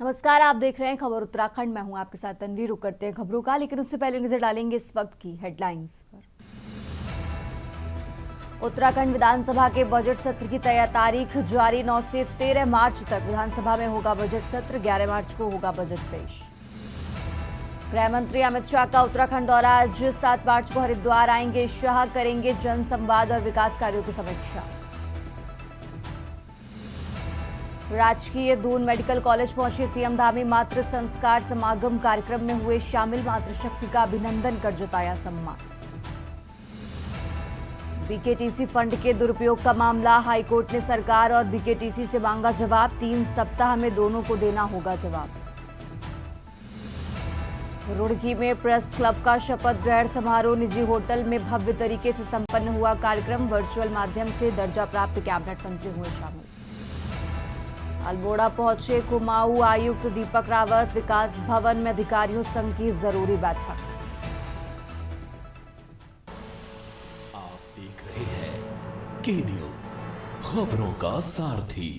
नमस्कार, आप देख रहे हैं खबर उत्तराखंड। मैं हूं आपके साथ तन्वी। रुक करते हैं खबरों का, लेकिन उससे पहले नजर डालेंगे इस वक्त की हेडलाइंस पर। उत्तराखंड विधानसभा के बजट सत्र की तारीख जारी। 9 से 13 मार्च तक विधानसभा में होगा बजट सत्र। 11 मार्च को होगा बजट पेश। गृह मंत्री अमित शाह का उत्तराखंड दौरा। आज 7 मार्च को हरिद्वार आएंगे। शाह करेंगे जन संवाद और विकास कार्यों की समीक्षा। राजकीय दून मेडिकल कॉलेज पहुंचे सीएम धामी। मातृ संस्कार समागम कार्यक्रम में हुए शामिल। मातृशक्ति का अभिनंदन कर जताया सम्मान। बीकेटीसी फंड के दुरुपयोग का मामला। हाईकोर्ट ने सरकार और बीकेटीसी से मांगा जवाब। 3 सप्ताह में दोनों को देना होगा जवाब। रुड़की में प्रेस क्लब का शपथ ग्रहण समारोह। निजी होटल में भव्य तरीके से संपन्न हुआ कार्यक्रम। वर्चुअल माध्यम से दर्जा प्राप्त कैबिनेट मंत्री हुए शामिल। अल्मोड़ा पहुंचे कुमाऊं आयुक्त दीपक रावत। विकास भवन में अधिकारियों संघ की जरूरी बैठक। आप देख रहे हैं के न्यूज, खबरों का सारथी।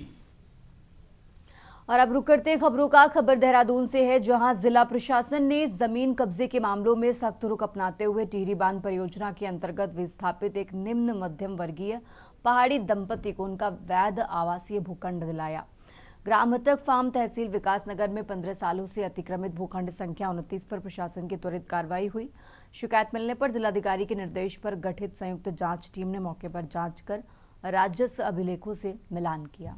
और अब रुक करते हैं खबरों का। खबर देहरादून से है, जहां जिला प्रशासन ने जमीन कब्जे के मामलों में सख्त रुख अपनाते हुए टिहरी बांध परियोजना के अंतर्गत विस्थापित एक निम्न मध्यम वर्गीय पहाड़ी दंपति को उनका वैध आवासीय भूखंड दिलाया। ग्राम हटक फार्म तहसील विकासनगर में 15 सालों से अतिक्रमित भूखंड संख्या 29 पर प्रशासन की त्वरित कार्रवाई हुई। शिकायत मिलने पर जिलाधिकारी के निर्देश पर गठित संयुक्त जांच टीम ने मौके पर जांच कर राजस्व अभिलेखों से मिलान किया।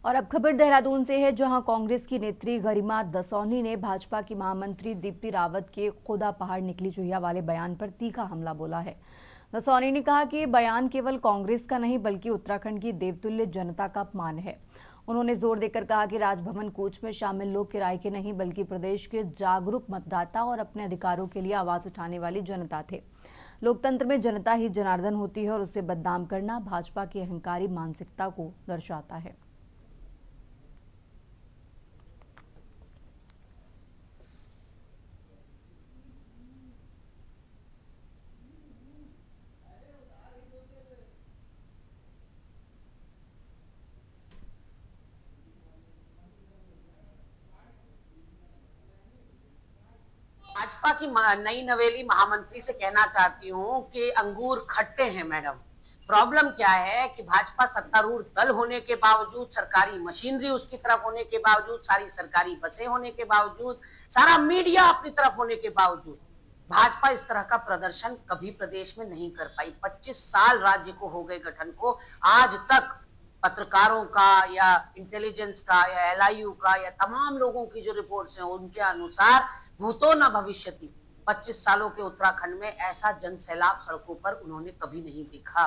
और अब खबर देहरादून से है, जहां कांग्रेस की नेत्री गरिमा दसौनी ने भाजपा की महामंत्री दीप्ति रावत के खुदा पहाड़ निकली चुहिया वाले बयान पर तीखा हमला बोला है। दसौनी ने कहा कि ये बयान केवल कांग्रेस का नहीं बल्कि उत्तराखंड की देवतुल्य जनता का अपमान है। उन्होंने जोर देकर कहा कि राजभवन कूच में शामिल लोग किराए के नहीं बल्कि प्रदेश के जागरूक मतदाता और अपने अधिकारों के लिए आवाज उठाने वाली जनता थे। लोकतंत्र में जनता ही जनार्दन होती है और उसे बदनाम करना भाजपा की अहंकारी मानसिकता को दर्शाता है। भाजपा की नई नवेली महामंत्री से कहना चाहती हूँ कि अंगूर खट्टे हैं मैडम। प्रॉब्लम क्या है कि भाजपा सत्तारूढ़ दल होने के बावजूद, सरकारी मशीनरी उसकी तरफ होने के बावजूद, सारी सरकारी बसें होने के बावजूद, सारा मीडिया अपनी तरफ होने के बावजूद भाजपा इस तरह का प्रदर्शन कभी प्रदेश में नहीं कर पाई। 25 साल राज्य को हो गए गठन को। आज तक पत्रकारों का या इंटेलिजेंस का या एलआईयू का या तमाम लोगों की जो रिपोर्ट्स हैं उनके अनुसार भूतो न भविष्यति 25 सालों के उत्तराखंड में ऐसा जन सैलाब सड़कों पर उन्होंने कभी नहीं देखा।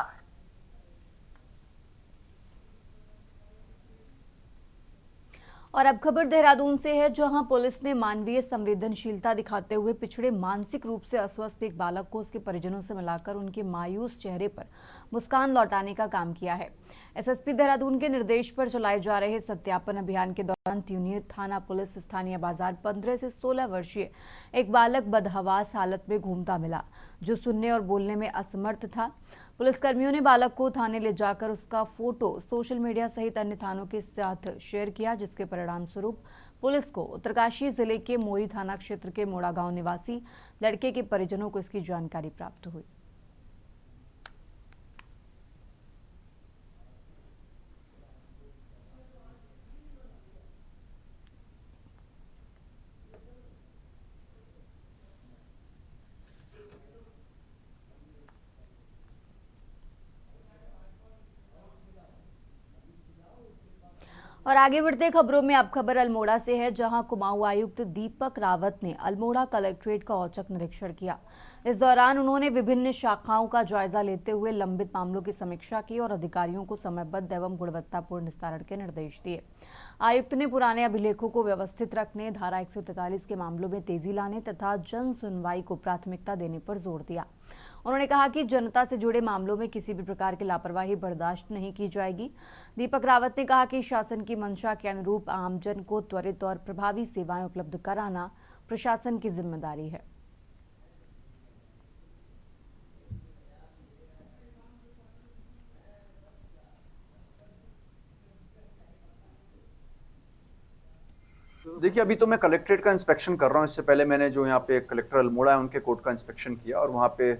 और अब खबर देहरादून से है, जहां पुलिस ने मानवीय संवेदनशीलता दिखाते हुए पिछड़े मानसिक रूप से अस्वस्थ एक बालक को उसके परिजनों से मिलाकर उनके मायूस चेहरे पर मुस्कान लौटाने का काम किया है। एसएसपी देहरादून के निर्देश पर चलाए जा रहे सत्यापन अभियान के दौरान त्यूनी थाना पुलिस स्थानीय बाजार 15 से 16 वर्षीय एक बालक बदहवास हालत में घूमता मिला, जो सुनने और बोलने में असमर्थ था। पुलिसकर्मियों ने बालक को थाने ले जाकर उसका फोटो सोशल मीडिया सहित अन्य थानों के साथ शेयर किया, जिसके परिणाम स्वरूप पुलिस को उत्तरकाशी जिले के मोरी थाना क्षेत्र के मोड़ा गांव निवासी लड़के के परिजनों को इसकी जानकारी प्राप्त हुई। और आगे बढ़ते खबरों में अब खबर अल्मोड़ा से है, जहां कुमाऊं आयुक्त दीपक रावत ने अल्मोड़ा कलेक्ट्रेट का औचक निरीक्षण किया। इस दौरान उन्होंने विभिन्न शाखाओं का जायजा लेते हुए लंबित मामलों की समीक्षा की और अधिकारियों को समयबद्ध एवं गुणवत्तापूर्ण निस्तारण के निर्देश दिए। आयुक्त ने पुराने अभिलेखों को व्यवस्थित रखने, धारा 143 के मामलों में तेजी लाने तथा जन सुनवाई को प्राथमिकता देने पर जोर दिया। उन्होंने कहा कि जनता से जुड़े मामलों में किसी भी प्रकार की लापरवाही बर्दाश्त नहीं की जाएगी। दीपक रावत ने कहा कि शासन की मंशा के अनुरूप आमजन को त्वरित और प्रभावी सेवाएं उपलब्ध कराना प्रशासन की जिम्मेदारी है। देखिए, अभी तो मैं कलेक्ट्रेट का इंस्पेक्शन कर रहा हूँ। इससे पहले मैंने जो यहाँ पे कलेक्टर अल्मोड़ा है उनके कोर्ट का इंस्पेक्शन किया और वहाँ पे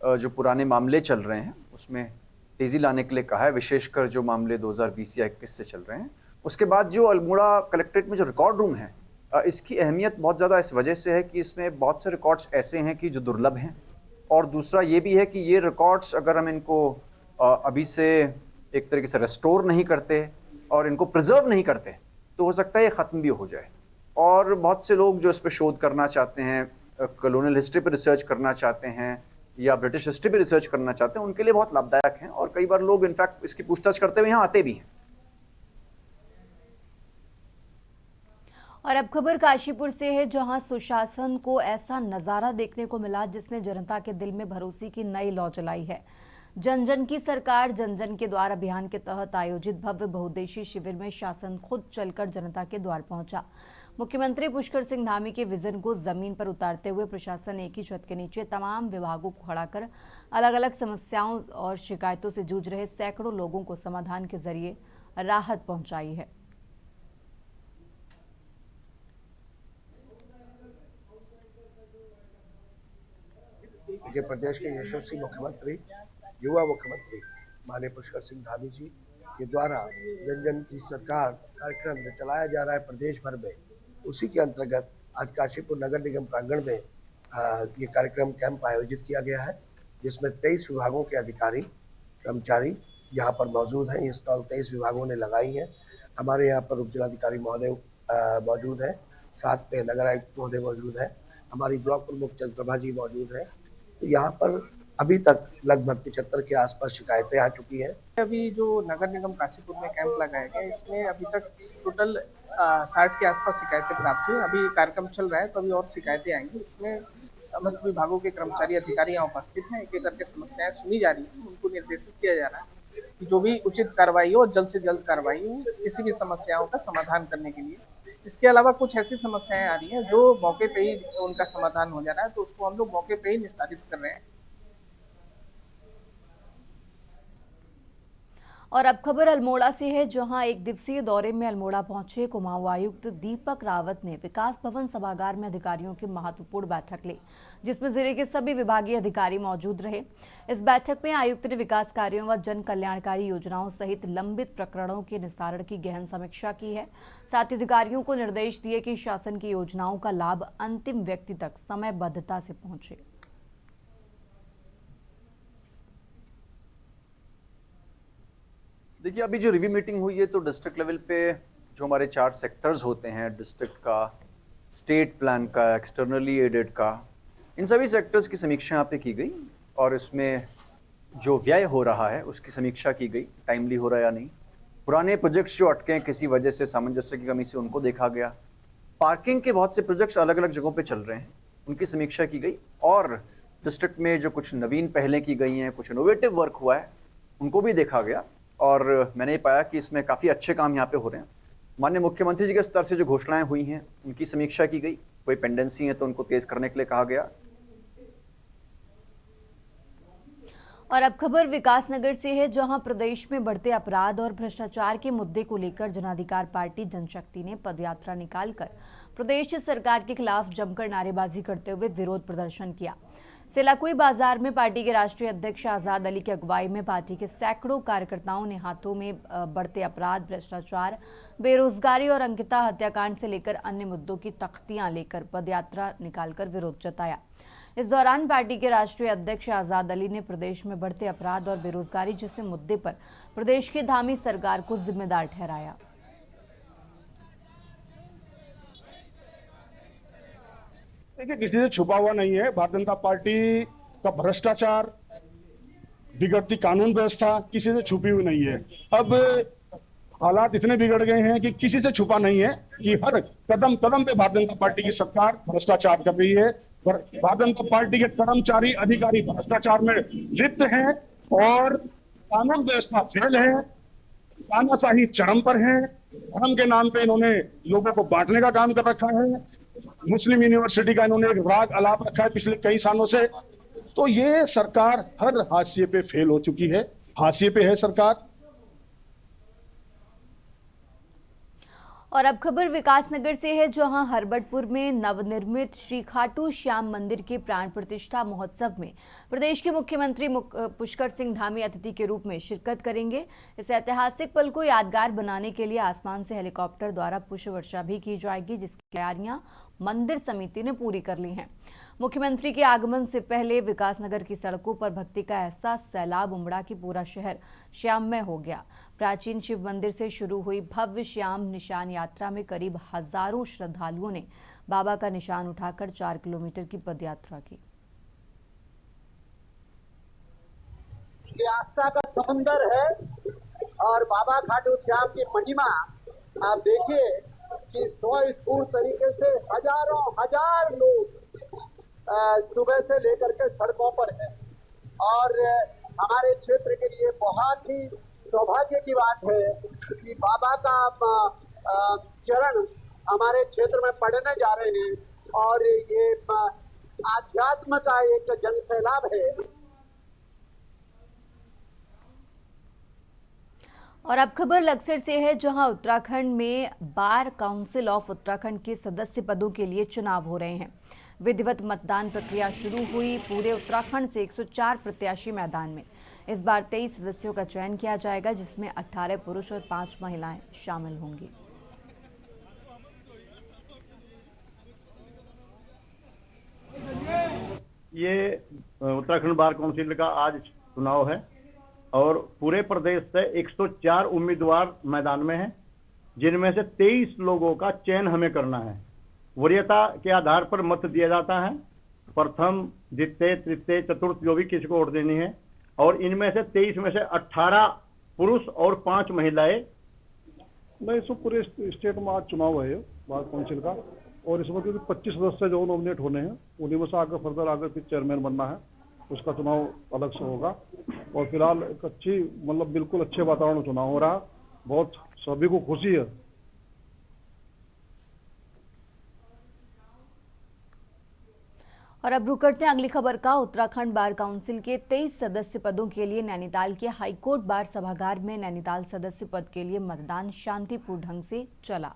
जो पुराने मामले चल रहे हैं उसमें तेज़ी लाने के लिए कहा है, विशेषकर जो मामले 2020 या 21 से चल रहे हैं। उसके बाद जो अल्मोड़ा कलेक्ट्रेट में जो रिकॉर्ड रूम है, इसकी अहमियत बहुत ज़्यादा इस वजह से है कि इसमें बहुत से रिकॉर्ड्स ऐसे हैं कि जो दुर्लभ हैं, और दूसरा ये भी है कि ये रिकॉर्ड्स अगर हम इनको अभी से एक तरीके से रेस्टोर नहीं करते और इनको प्रिजर्व नहीं करते तो हो सकता है ये ख़त्म भी हो जाए। और बहुत से लोग जो इस पर शोध करना चाहते हैं, कॉलोनियल हिस्ट्री पर रिसर्च करना चाहते हैं या ब्रिटिश हिस्ट्री पर रिसर्च करना चाहते हैं, उनके लिए बहुत लाभदायक हैं और कई बार लोग इनफैक्ट इसकी पूछताछ करते हुए यहाँ आते भी हैं। और अब खबर काशीपुर से है, जहां सुशासन को ऐसा नजारा देखने को मिला जिसने जनता के दिल में भरोसे की नई लौ जलाई है। जन जन की सरकार जन जन के द्वार अभियान के तहत आयोजित भव्य बहुउद्देशीय शिविर में शासन खुद चलकर जनता के द्वार पहुंचा। मुख्यमंत्री पुष्कर सिंह धामी के विजन को जमीन पर उतारते हुए प्रशासन एक ही छत के नीचे तमाम विभागों को खड़ा कर अलग अलग समस्याओं और शिकायतों से जूझ रहे सैकड़ों लोगों को समाधान के जरिए राहत पहुंचाई है। देखिए, प्रदेश के यशस्वी मुख्यमंत्री, युवा मुख्यमंत्री माननीय पुष्कर सिंह धामी जी के द्वारा जन जन की सरकार कार्यक्रम में चलाया जा रहा है प्रदेश भर में, उसी के अंतर्गत आज काशीपुर नगर निगम प्रांगण में ये कार्यक्रम कैंप आयोजित किया गया है, जिसमें 23 विभागों के अधिकारी कर्मचारी यहाँ पर मौजूद हैं। ये स्टॉल 23 विभागों ने लगाई है। हमारे यहाँ पर उप जिलाधिकारी महोदय मौजूद है, साथ में नगर आयुक्त महोदय मौजूद है, हमारी ब्लॉक प्रमुख चंद्रप्रभा जी मौजूद है। तो यहाँ पर अभी तक लगभग 75 के आसपास शिकायतें आ चुकी हैं। अभी जो नगर निगम काशीपुर में कैंप लगाया गया, इसमें अभी तक टोटल 60 के आसपास शिकायतें प्राप्त हुई। अभी कार्यक्रम चल रहा है तो अभी और शिकायतें आएंगी। इसमें समस्त विभागों के कर्मचारी अधिकारी यहाँ उपस्थित हैं। एक एक करके समस्याएं सुनी जा रही हैं, उनको निर्देशित किया जा रहा है कि जो भी उचित कार्रवाई हो, जल्द से जल्द कार्रवाई हो किसी भी समस्याओं का समाधान करने के लिए। इसके अलावा कुछ ऐसी समस्याएं आ रही हैं जो मौके पे ही उनका समाधान हो जा रहा है, तो उसको हम लोग मौके पे ही निस्तारित कर रहे हैं। और अब खबर अल्मोड़ा से है, जहां एक दिवसीय दौरे में अल्मोड़ा पहुंचे कुमाऊं आयुक्त दीपक रावत ने विकास भवन सभागार में अधिकारियों की महत्वपूर्ण बैठक ली, जिसमें जिले के सभी विभागीय अधिकारी मौजूद रहे। इस बैठक में आयुक्त ने विकास कार्यों व जन कल्याणकारी योजनाओं सहित लंबित प्रकरणों के निस्तारण की गहन समीक्षा की है। साथ ही अधिकारियों को निर्देश दिए कि शासन की योजनाओं का लाभ अंतिम व्यक्ति तक समयबद्धता से पहुंचे। देखिए, अभी जो रिव्यू मीटिंग हुई है तो डिस्ट्रिक्ट लेवल पे जो हमारे 4 सेक्टर्स होते हैं, डिस्ट्रिक्ट का, स्टेट प्लान का, एक्सटर्नली एडेड का, इन सभी सेक्टर्स की समीक्षा यहाँ पे की गई और इसमें जो व्यय हो रहा है उसकी समीक्षा की गई, टाइमली हो रहा है या नहीं। पुराने प्रोजेक्ट्स जो अटके हैं किसी वजह से, सामंजस्य की कमी से, उनको देखा गया। पार्किंग के बहुत से प्रोजेक्ट्स अलग अलग जगहों पे चल रहे हैं, उनकी समीक्षा की गई और डिस्ट्रिक्ट में जो कुछ नवीन पहलें की गई हैं, कुछ इनोवेटिव वर्क हुआ है, उनको भी देखा गया और मैंने पाया कि इसमें काफ़ी अच्छे काम यहाँ पे हो रहे हैं। माननीय मुख्यमंत्री जी के स्तर से जो घोषणाएं हुई हैं उनकी समीक्षा की गई, कोई पेंडेंसी है तो उनको तेज करने के लिए कहा गया। और अब खबर विकासनगर से है, जहां प्रदेश में बढ़ते अपराध और भ्रष्टाचार के मुद्दे को लेकर जनाधिकार पार्टी जनशक्ति ने पदयात्रा निकालकर प्रदेश सरकार के खिलाफ जमकर नारेबाजी करते हुए विरोध प्रदर्शन किया। सेलाकुई बाजार में पार्टी के राष्ट्रीय अध्यक्ष आजाद अली की अगुवाई में पार्टी के सैकड़ों कार्यकर्ताओं ने हाथों में बढ़ते अपराध, भ्रष्टाचार, बेरोजगारी और अंकिता हत्याकांड से लेकर अन्य मुद्दों की तख्तियां लेकर पदयात्रा निकालकर विरोध जताया। इस दौरान पार्टी के राष्ट्रीय अध्यक्ष आजाद अली ने प्रदेश में बढ़ते अपराध और बेरोजगारी जैसे मुद्दे पर प्रदेश की धामी सरकार को जिम्मेदार ठहराया। देखिए, किसी से छुपा हुआ नहीं है। भारतीय जनता पार्टी का भ्रष्टाचार, बिगड़ती कानून व्यवस्था किसी से छुपी हुई नहीं है। अब हालात इतने बिगड़ गए हैं कि किसी से छुपा नहीं है कि हर कदम कदम पे भारतीय जनता पार्टी की सरकार भ्रष्टाचार कर रही है, भारतीय जनता पार्टी के कर्मचारी अधिकारी भ्रष्टाचार में लिप्त हैं और कानून व्यवस्था फेल है, तानाशाही चरम पर है। धर्म के नाम पे इन्होंने लोगों को बांटने का काम कर रखा है। मुस्लिम यूनिवर्सिटी का इन्होंने एक राग अलाप रखा है पिछले कई सालों से। तो ये सरकार हर हाशिए पे फेल हो चुकी है, हाशिए पे है सरकार। और अब खबर विकासनगर से है, जहां हरबटपुर में नवनिर्मित श्री खाटू श्याम मंदिर के प्राण प्रतिष्ठा महोत्सव में प्रदेश के मुख्यमंत्री पुष्कर सिंह धामी अतिथि के रूप में शिरकत करेंगे। इस ऐतिहासिक पल को यादगार बनाने के लिए आसमान से हेलीकॉप्टर द्वारा पुष्प वर्षा भी की जाएगी, जिसकी तैयारियां मंदिर समिति ने पूरी कर ली हैं। मुख्यमंत्री के आगमन से पहले विकासनगर की सड़कों पर भक्ति का ऐसा सैलाब उमड़ा कि पूरा शहर श्याममय हो गया। प्राचीन शिव मंदिर से शुरू हुई भव्य श्याम निशान यात्रा में करीब हजारों श्रद्धालुओं ने बाबा का निशान उठाकर 4 किलोमीटर की पदयात्रा की। ये आस्था का समंदर है और बाबा खाटू श्याम की महिमा आप देखिए कि स्वस्फूर्त तरीके से हजारों हजार लोग सुबह से लेकर के सड़कों पर है और हमारे क्षेत्र के लिए बहुत ही सौभाग्य की बात है कि बाबा का चरण हमारे क्षेत्र में पड़ने जा रहे हैं और ये आध्यात्म का एक जन सैलाब है। और अब खबर लक्सर से है, जहां उत्तराखंड में बार काउंसिल ऑफ उत्तराखंड के सदस्य पदों के लिए चुनाव हो रहे हैं। विधिवत मतदान प्रक्रिया शुरू हुई। पूरे उत्तराखंड से 104 प्रत्याशी मैदान में। इस बार 23 सदस्यों का चयन किया जाएगा, जिसमें 18 पुरुष और 5 महिलाएं शामिल होंगी। ये उत्तराखंड बार काउंसिल का आज चुनाव है और पूरे प्रदेश से 104 उम्मीदवार मैदान में हैं, जिनमें से 23 लोगों का चयन हमें करना है। वरीयता के आधार पर मत दिया जाता है, प्रथम, द्वितीय, तृतीय, चतुर्थ, जो भी किसी को वोट देनी है। और इनमें से 23 में से 18 पुरुष और 5 महिलाएं। नहीं, इस पूरे स्टेट में आज चुनाव है बार काउंसिल का और इसमें 25 सदस्य जो नॉमिनेट होने हैं, उन्हीं में से आगे फर्दर आगे फिर चेयरमैन बनना है, उसका चुनाव अलग से होगा। और फिलहाल एक अच्छी बिल्कुल अच्छे वातावरण में चुनाव हो रहा है, बहुत सभी को खुशी है। और अब रुक करते हैं अगली खबर का। उत्तराखंड बार काउंसिल के 23 सदस्य पदों के लिए नैनीताल के हाईकोर्ट बार सभागार में नैनीताल सदस्य पद के लिए मतदान शांतिपूर्ण ढंग से चला।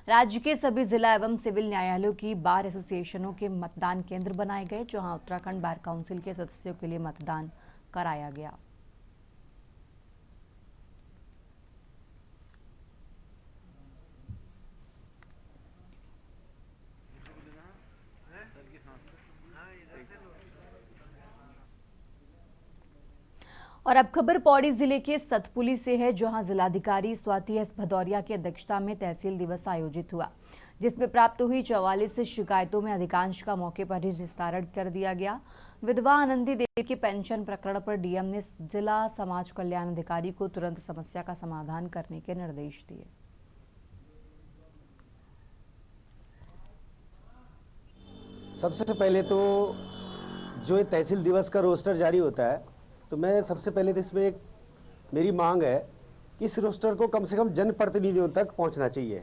राज्य के सभी जिला एवं सिविल न्यायालयों की बार एसोसिएशनों के मतदान केंद्र बनाए गए, जहां उत्तराखंड बार काउंसिल के सदस्यों के लिए मतदान कराया गया। और अब खबर पौड़ी जिले के सतपुली से है, जहां जिलाधिकारी स्वाति एस भदौरिया की अध्यक्षता में तहसील दिवस आयोजित हुआ, जिसमें प्राप्त हुई 44 शिकायतों में अधिकांश का मौके पर ही निस्तारण कर दिया गया। विधवा आनंदी देवी के पेंशन प्रकरण पर डीएम ने जिला समाज कल्याण अधिकारी को तुरंत समस्या का समाधान करने के निर्देश दिए। सबसे पहले तो जो ये तहसील दिवस का रोस्टर जारी होता है, तो मैं सबसे पहले तो इसमें एक मेरी मांग है कि इस रोस्टर को कम से कम जनप्रतिनिधियों तक पहुंचना चाहिए।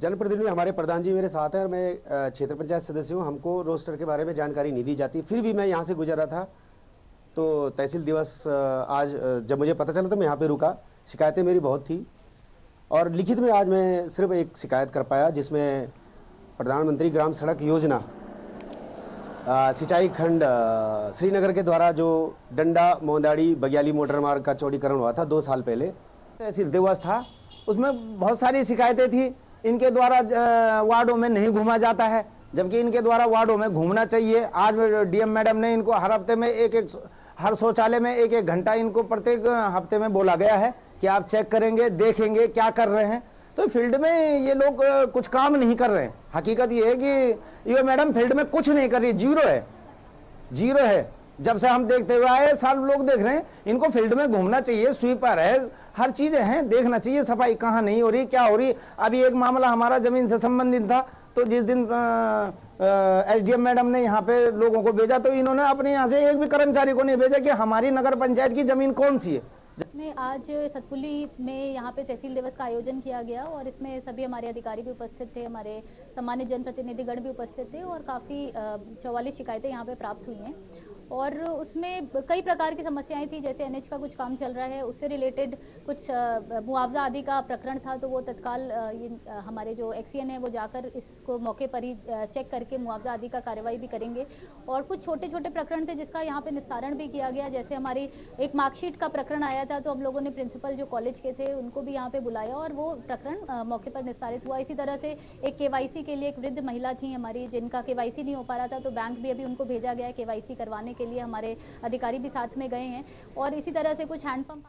जनप्रतिनिधि हमारे प्रधान जी मेरे साथ हैं और मैं क्षेत्र पंचायत सदस्य हूँ, हमको रोस्टर के बारे में जानकारी नहीं दी जाती। फिर भी मैं यहाँ से गुजर रहा था तो तहसील दिवस आज जब मुझे पता चला तो मैं यहाँ पे रुका। शिकायतें मेरी बहुत थी और लिखित में आज मैं सिर्फ एक शिकायत कर पाया, जिसमें प्रधानमंत्री ग्राम सड़क योजना सिंचाई खंड श्रीनगर के द्वारा जो डंडा मोंदाड़ी बग्याली मोटर मार्ग का चौड़ीकरण हुआ था 2 साल पहले, तहसील दिवस था, उसमें बहुत सारी शिकायतें थी। इनके द्वारा वार्डों में नहीं घूमा जाता है, जबकि इनके द्वारा वार्डों में घूमना चाहिए। आज डीएम मैडम ने इनको हर हफ्ते में हर शौचालय में 1-1 घंटा इनको प्रत्येक हफ्ते में बोला गया है कि आप चेक करेंगे, देखेंगे क्या कर रहे हैं। तो फील्ड में ये लोग कुछ काम नहीं कर रहे हैं। हकीकत ये है कि ये मैडम फील्ड में कुछ नहीं कर रही, जीरो है जब से हम देखते हुए आए, साल लोग देख रहे हैं। इनको फील्ड में घूमना चाहिए, स्वीपर है, हर चीजें हैं, देखना चाहिए सफाई कहाँ नहीं हो रही, क्या हो रही। अभी एक मामला हमारा जमीन से संबंधित था, तो जिस दिन एसडीएम मैडम ने यहाँ पे लोगों को भेजा, तो इन्होंने अपने यहाँ से एक भी कर्मचारी को नहीं भेजा कि हमारी नगर पंचायत की जमीन कौन सी है। में आज सतपुली में यहाँ पे तहसील दिवस का आयोजन किया गया और इसमें सभी हमारे अधिकारी भी उपस्थित थे, हमारे सम्मानित जनप्रतिनिधिगण भी उपस्थित थे और काफ़ी 44 शिकायतें यहाँ पे प्राप्त हुई हैं और उसमें कई प्रकार की समस्याएं थी। जैसे एनएच का कुछ काम चल रहा है, उससे रिलेटेड कुछ मुआवजा आदि का प्रकरण था, तो वो तत्काल हमारे जो एक्सीएन है वो जाकर इसको मौके पर ही चेक करके मुआवजा आदि का कार्रवाई भी करेंगे। और कुछ छोटे छोटे प्रकरण थे जिसका यहाँ पे निस्तारण भी किया गया। जैसे हमारी एक मार्कशीट का प्रकरण आया था, तो हम लोगों ने प्रिंसिपल जो कॉलेज के थे उनको भी यहाँ पे बुलाया और वो प्रकरण मौके पर निस्तारित हुआ। इसी तरह से एक केवाईसी के लिए एक वृद्ध महिला थी हमारी, जिनका केवाईसी नहीं हो पा रहा था, तो बैंक भी अभी उनको भेजा गया है केवाईसी करवाने के लिए। हमारे अधिकारी भी साथ में गए हैं और इसी तरह से कुछ हैंडपंप।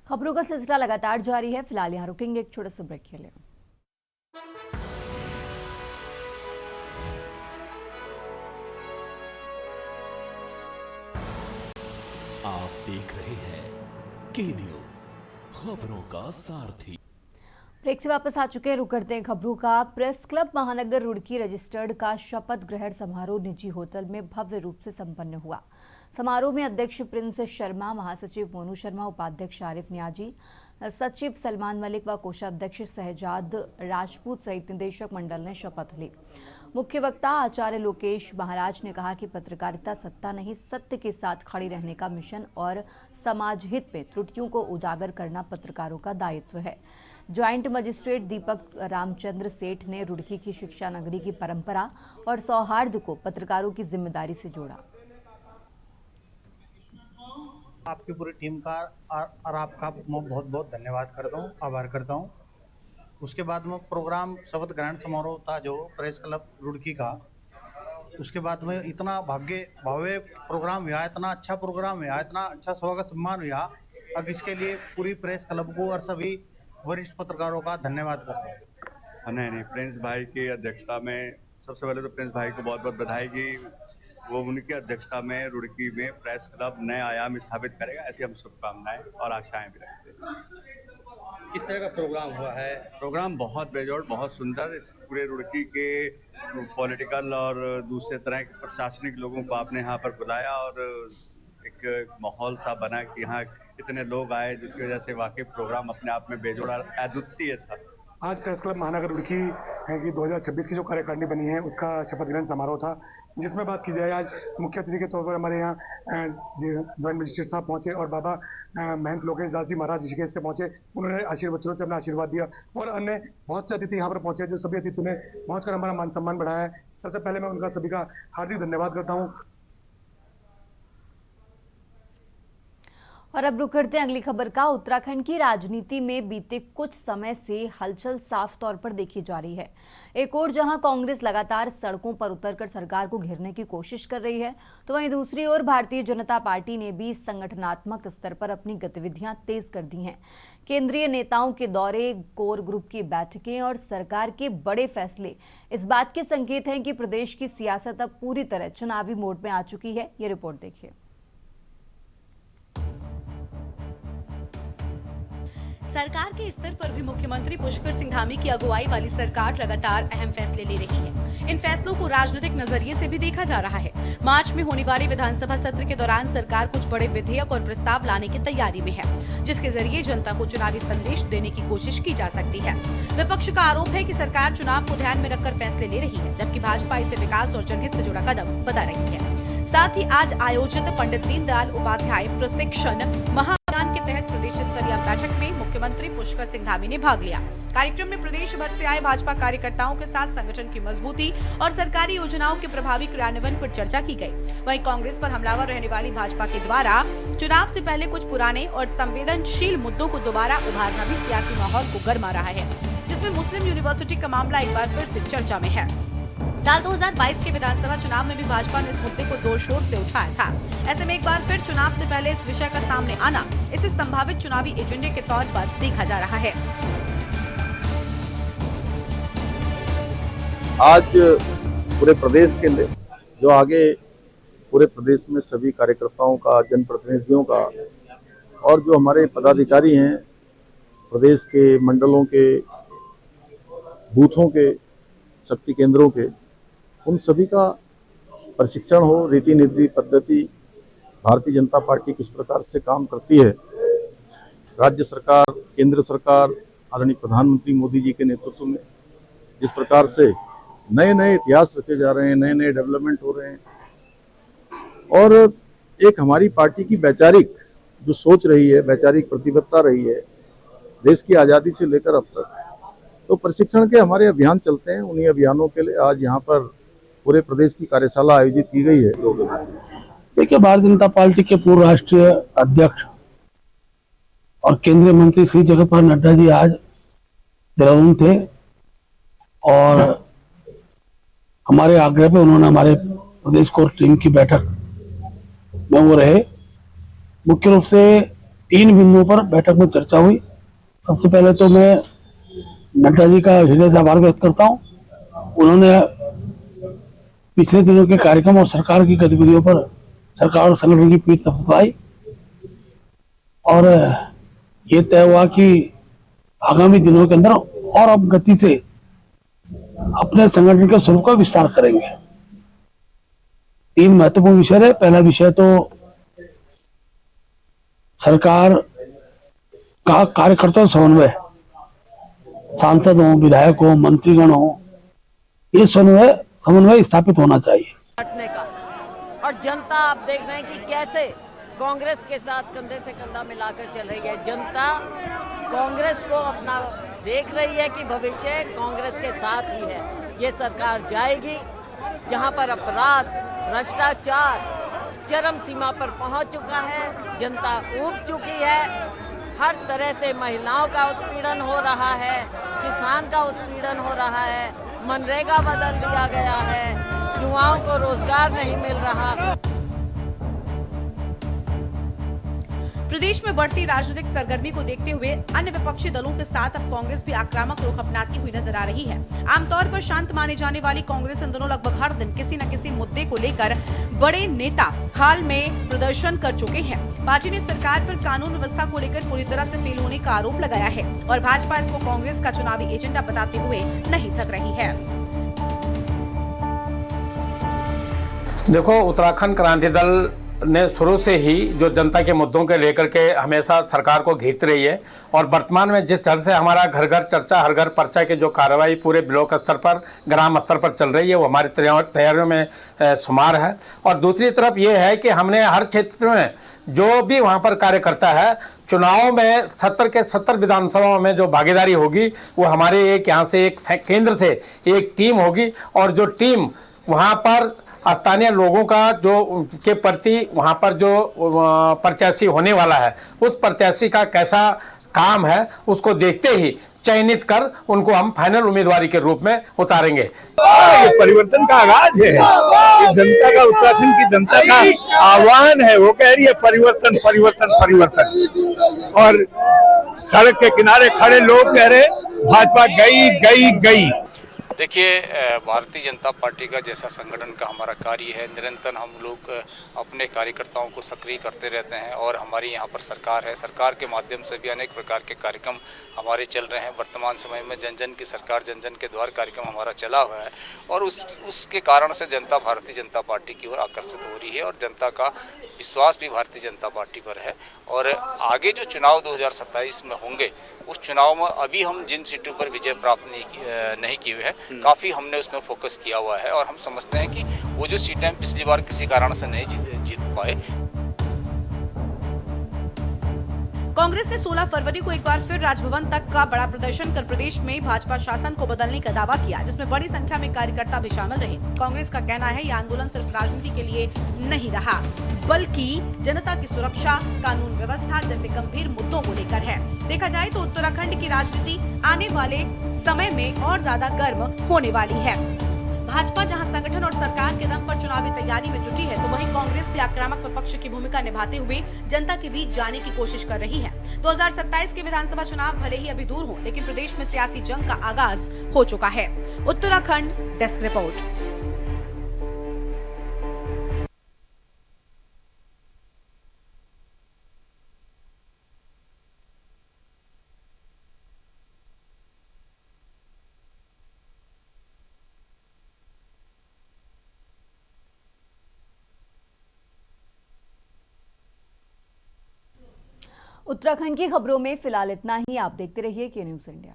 खबरों का सिलसिला लगातार जारी है। फिलहाल यहाँ रुकेंगे एक छोटे से ब्रेक के लिए। आप देख रहे हैं के न्यूज़, खबरों का सारथी। ब्रेक से वापस आ चुके हैं, रुक करते हैं खबरों का। प्रेस क्लब महानगर रुड़की रजिस्टर्ड का शपथ ग्रहण समारोह निजी होटल में भव्य रूप से संपन्न हुआ। समारोह में अध्यक्ष प्रिंस शर्मा, महासचिव मोनू शर्मा, उपाध्यक्ष आरिफ नियाजी, सचिव सलमान मलिक व कोषाध्यक्ष सहजाद राजपूत सहित निदेशक मंडल ने शपथ ली। मुख्य वक्ता आचार्य लोकेश महाराज ने कहा कि पत्रकारिता सत्ता नहीं, सत्य के साथ खड़ी रहने का मिशन और समाज हित में त्रुटियों को उजागर करना पत्रकारों का दायित्व है। ज्वाइंट मजिस्ट्रेट दीपक रामचंद्र सेठ ने रुड़की की शिक्षा नगरी की परंपरा और सौहार्द को पत्रकारों की जिम्मेदारी से जोड़ा। आपकी पूरी टीम का और आपका मैं बहुत बहुत धन्यवाद करता हूँ, आभार करता हूँ। उसके बाद में प्रोग्राम शपथ ग्रहण समारोह था जो प्रेस क्लब रुड़की का, उसके बाद में इतना भव्य प्रोग्राम हुआ, इतना अच्छा प्रोग्राम हुआ, इतना अच्छा स्वागत सम्मान हुआ। अब इसके लिए पूरी प्रेस क्लब को और सभी वरिष्ठ पत्रकारों का धन्यवाद करता हूँ। नहीं, प्रिंस भाई की अध्यक्षता में, सबसे पहले तो प्रिंस भाई को बहुत बहुत बधाई कि वो उनकी अध्यक्षता में रुड़की में प्रेस क्लब नए आयाम स्थापित करेगा। ऐसी हम शुभकामनाएं और आशाएं भी रखते हैं। किस तरह का प्रोग्राम हुआ है? प्रोग्राम बहुत बेजोड़, बहुत सुंदर। पूरे रुड़की के पॉलिटिकल और दूसरे तरह के प्रशासनिक लोगों को आपने यहाँ पर बुलाया और एक माहौल सा बना कि यहाँ इतने लोग आए, जिसकी वजह से वाकई प्रोग्राम अपने आप में बेजोड़ और अद्वितीय था। आज प्रेस क्लब महानगर रुड़की है कि 2026 की जो कार्यकारिणी बनी है उसका शपथ ग्रहण समारोह था, जिसमें बात की जाए आज मुख्य अतिथि के तौर पर हमारे यहाँ ज्वाइंट मजिस्ट्रेट साहब पहुंचे और बाबा महंत लोकेश दास जी महाराज ऋषिकेश से पहुंचे। उन्होंने बच्चों से अपना आशीर्वाद दिया और अन्य बहुत से अतिथि यहाँ पर पहुंचे, जो सभी अतिथियों ने पहुंचकर हमारा मान सम्मान बढ़ाया है। सबसे पहले मैं उनका सभी का हार्दिक धन्यवाद करता हूँ। और अब रुक करते हैं अगली खबर का। उत्तराखंड की राजनीति में बीते कुछ समय से हलचल साफ तौर पर देखी जा रही है। एक ओर जहां कांग्रेस लगातार सड़कों पर उतरकर सरकार को घेरने की कोशिश कर रही है, तो वहीं दूसरी ओर भारतीय जनता पार्टी ने भी संगठनात्मक स्तर पर अपनी गतिविधियां तेज कर दी हैं। केंद्रीय नेताओं के दौरे, कोर ग्रुप की बैठकें और सरकार के बड़े फैसले इस बात के संकेत हैं कि प्रदेश की सियासत अब पूरी तरह चुनावी मोड में आ चुकी है। ये रिपोर्ट देखिए। सरकार के स्तर पर भी मुख्यमंत्री पुष्कर सिंह धामी की अगुवाई वाली सरकार लगातार अहम फैसले ले रही है। इन फैसलों को राजनीतिक नजरिए से भी देखा जा रहा है। मार्च में होने वाले विधानसभा सत्र के दौरान सरकार कुछ बड़े विधेयक और प्रस्ताव लाने की तैयारी में है, जिसके जरिए जनता को चुनावी संदेश देने की कोशिश की जा सकती है। विपक्ष का आरोप है कि सरकार चुनाव को ध्यान में रखकर फैसले ले रही है, जबकि भाजपा इसे विकास और जनहित से जुड़ा कदम बता रही है। साथ ही आज आयोजित पंडित दीनदयाल उपाध्याय प्रशिक्षण महाअभियान के तहत प्रदेश स्तरीय बैठक में मुख्यमंत्री पुष्कर सिंह धामी ने भाग लिया। कार्यक्रम में प्रदेश भर से आए भाजपा कार्यकर्ताओं के साथ संगठन की मजबूती और सरकारी योजनाओं के प्रभावी क्रियान्वयन पर चर्चा की गई। वहीं कांग्रेस पर हमलावर रहने वाली भाजपा के द्वारा चुनाव से पहले कुछ पुराने और संवेदनशील मुद्दों को दोबारा उभारना भी सियासी माहौल को गर्मा रहा है, जिसमें मुस्लिम यूनिवर्सिटी का मामला एक बार फिर से चर्चा में है। साल 2022 के विधानसभा चुनाव में भी भाजपा ने इस मुद्दे को जोर शोर से उठाया था। ऐसे में एक बार फिर चुनाव से पहले इस विषय का सामने आना इसे संभावित चुनावी एजेंडे के तौर पर देखा जा रहा है। आज पूरे प्रदेश के लिए जो आगे पूरे प्रदेश में सभी कार्यकर्ताओं का, जनप्रतिनिधियों का और जो हमारे पदाधिकारी हैं प्रदेश के मंडलों के, बूथों के, शक्ति केंद्रों के, उन सभी का प्रशिक्षण हो, रीति नीति पद्धति भारतीय जनता पार्टी किस प्रकार से काम करती है। राज्य सरकार, केंद्र सरकार, आदरणीय प्रधानमंत्री मोदी जी के नेतृत्व में जिस प्रकार से नए नए इतिहास रचे जा रहे हैं, नए नए डेवलपमेंट हो रहे हैं, और एक हमारी पार्टी की वैचारिक जो सोच रही है, वैचारिक प्रतिबद्धता रही है देश की आज़ादी से लेकर अब तक, तो प्रशिक्षण के हमारे अभियान चलते हैं। उन्हीं अभियानों के लिए आज यहाँ पर पूरे प्रदेश की कार्यशाला आयोजित की गई है। देखिए, भारतीय जनता पार्टी के पूर्व राष्ट्रीय अध्यक्ष और केंद्रीय मंत्री श्री जगत प्रकाश नड्डा जी आज देहरादून थे और हमारे आग्रह पे उन्होंने हमारे प्रदेश कोर टीम की बैठक में वो रहे। मुख्य रूप से 3 बिंदुओं पर बैठक में चर्चा हुई। सबसे पहले तो मैं नड्डा जी का हृदय से आभार व्यक्त करता हूँ। उन्होंने पिछले दिनों के कार्यक्रम और सरकार की गतिविधियों पर सरकार और संगठन की पीठ थपथपाई और ये तय हुआ कि आगामी दिनों के अंदर और अब गति से अपने संगठन के स्वरूप का विस्तार करेंगे। 3 महत्वपूर्ण विषय है। पहला विषय तो सरकार का कार्यकर्ताओं समन्वय, सांसद हो, विधायक हो, मंत्रीगण हो, ये समन्वय स्थापित होना चाहिए। हटने का, और जनता आप देख रहे हैं कि कैसे कांग्रेस के साथ कंधे से कंधा मिलाकर चल रही है। जनता कांग्रेस को अपना देख रही है कि भविष्य कांग्रेस के साथ ही है। ये सरकार जाएगी जहां पर अपराध, भ्रष्टाचार चरम सीमा पर पहुंच चुका है, जनता ऊब चुकी है। हर तरह से महिलाओं का उत्पीड़न हो रहा है, किसान का उत्पीड़न हो रहा है, मनरेगा बदल दिया गया है, युवाओं को रोजगार नहीं मिल रहा। प्रदेश में बढ़ती राजनीतिक सरगर्मी को देखते हुए अन्य विपक्षी दलों के साथ अब कांग्रेस भी आक्रामक रुख अपनाती हुई नजर आ रही है। आमतौर पर शांत माने जाने वाली कांग्रेस इन दोनों लगभग हर दिन किसी न किसी मुद्दे को लेकर बड़े नेता हाल में प्रदर्शन कर चुके हैं। पार्टी ने सरकार पर कानून व्यवस्था को लेकर पूरी तरह से फेल होने का आरोप लगाया है और भाजपा इसको कांग्रेस का चुनावी एजेंडा बताते हुए नहीं थक रही है। देखो, उत्तराखंड क्रांति दल ने शुरू से ही जो जनता के मुद्दों के लेकर के हमेशा सरकार को घेरती रही है और वर्तमान में जिस तरह से हमारा घर घर चर्चा, हर घर पर्चा की जो कार्रवाई पूरे ब्लॉक स्तर पर, ग्राम स्तर पर चल रही है, वो हमारी तैयारियों में शुमार है। और दूसरी तरफ ये है कि हमने हर क्षेत्र में जो भी वहाँ पर कार्य करता है, चुनाव में 70 के 70 विधानसभाओं में जो भागीदारी होगी वो हमारे एक यहाँ से एक केंद्र से एक टीम होगी और जो टीम वहाँ पर स्थानीय लोगों का जो के प्रति वहाँ पर जो प्रत्याशी होने वाला है उस प्रत्याशी का कैसा काम है उसको देखते ही चयनित कर उनको हम फाइनल उम्मीदवारी के रूप में उतारेंगे। ये परिवर्तन का आगाज है। ये जनता का, उत्तराखंड की जनता का आह्वान है। वो कह रही है परिवर्तन परिवर्तन परिवर्तन, और सड़क के किनारे खड़े लोग कह रहे भाजपा गई गई गई। देखिए, भारतीय जनता पार्टी का जैसा संगठन का हमारा कार्य है, निरंतर हम लोग अपने कार्यकर्ताओं को सक्रिय करते रहते हैं और हमारी यहाँ पर सरकार है। सरकार के माध्यम से भी अनेक प्रकार के कार्यक्रम हमारे चल रहे हैं। वर्तमान समय में जन जन की सरकार, जन जन के द्वार कार्यक्रम हमारा चला हुआ है और उसके कारण से जनता भारतीय जनता पार्टी की ओर आकर्षित हो रही है और जनता का विश्वास भी भारतीय जनता पार्टी पर है। और आगे जो चुनाव 2027 में होंगे, उस चुनाव में अभी हम जिन सीटों पर विजय प्राप्त नहीं किए हैं, काफ़ी हमने उसमें फोकस किया हुआ है और हम समझते हैं कि वो जो सीटें पिछली बार किसी कारण से नहीं जीत पाए। कांग्रेस ने 16 फरवरी को एक बार फिर राजभवन तक का बड़ा प्रदर्शन कर प्रदेश में भाजपा शासन को बदलने का दावा किया, जिसमें बड़ी संख्या में कार्यकर्ता भी शामिल रहे। कांग्रेस का कहना है यह आंदोलन सिर्फ राजनीति के लिए नहीं रहा, बल्कि जनता की सुरक्षा, कानून व्यवस्था जैसे गंभीर मुद्दों को लेकर है। देखा जाए तो उत्तराखंड की राजनीति आने वाले समय में और ज्यादा गर्म होने वाली है। भाजपा जहां संगठन और सरकार के दम पर चुनावी तैयारी में जुटी है, तो वहीं कांग्रेस भी आक्रामक विपक्ष की भूमिका निभाते हुए जनता के बीच जाने की कोशिश कर रही है। 2027 के विधानसभा चुनाव भले ही अभी दूर हो, लेकिन प्रदेश में सियासी जंग का आगाज हो चुका है। Uttarakhand desk report. उत्तराखंड की खबरों में फिलहाल इतना ही। आप देखते रहिए के न्यूज़ इंडिया।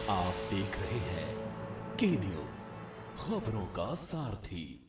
आप देख रहे हैं के न्यूज़, खबरों का सारथी।